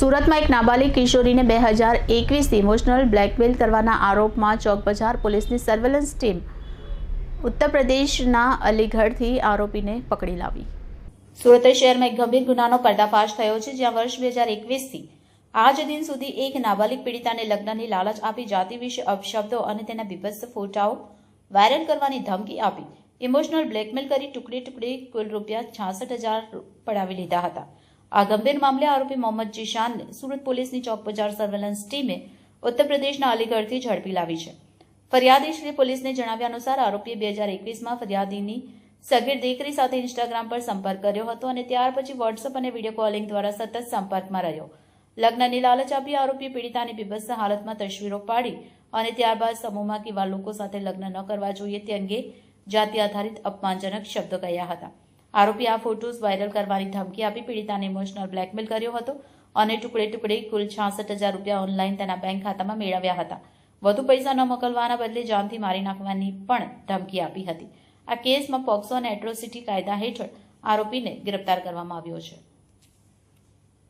સુરતમાં એક નાબાલિગ કિશોરીને 2021થી emotional blackmail કરવાના આરોપમાં ચોક બજાર પોલીસની સર્વેલન્સ ટીમ ઉત્તર પ્રદેશના અલીગઢથી આરોપીને પકડી લાવી। સુરત શહેરમાં એક ગંભીર ગુનાનો પર્દાફાશ થયો છે, જ્યાં વર્ષ 2021થી આજ દિન સુધી એક નાબાલિગ પીડિતાને લગ્નની લાલચ આપી જાતિ વિશે અપશબ્દો અને તેના બીભત્સ ફોટાઓ વાયરલ કરવાની ધમકી આપી ઇમોશનલ બ્લેકમેલ કરી ટુકડે કુલ ₹66,000 પડાવી લીધા હતા। આ ગંભીર મામલે આરોપી મોહમ્મદ જીશાનને સુરત પોલીસની ચોક બજાર સર્વેલન્સ ટીમે ઉત્તર પ્રદેશના અલીગઢથી ઝડપી લાવી છે। ફરિયાદી શ્રી પોલીસને જણાવ્યા અનુસાર આરોપીએ 2021માં ફરિયાદીની સગીર દીકરી સાથે ઇન્સ્ટાગ્રામ પર સંપર્ક કર્યો હતો અને ત્યાર પછી વોટ્સઅપ અને વિડીયો કોલિંગ દ્વારા સતત સંપર્કમાં રહ્યો। લગ્નની લાલચ આપી આરોપીએ પીડિતાની બીભત્સ હાલતમાં તસવીરો પાડી અને ત્યારબાદ સમૂહમાં કેવા લોકો સાથે લગ્ન ન કરવા જોઈએ તે અંગે જાતિ આધારિત અપમાનજનક શબ્દો કહ્યા હતા। આરોપી આ ફોટોઝ વાયરલ કરવાની ધમકી આપી પીડિતાને ઇમોશનલ બ્લેકમેલ કર્યો હતો અને ટુકડે કુલ ₹66,000 ઓનલાઈન તેના બેંક ખાતામાં મેળવ્યા હતા। વધુ પૈસા ન મોકલવાના બદલે જાનથી મારી નાખવાની પણ ધમકી આપી હતી। આ કેસમાં પોક્સો અને એટ્રોસિટી કાયદા હેઠળ આરોપીને ગિરફ્તાર કરવામાં આવ્યો છે।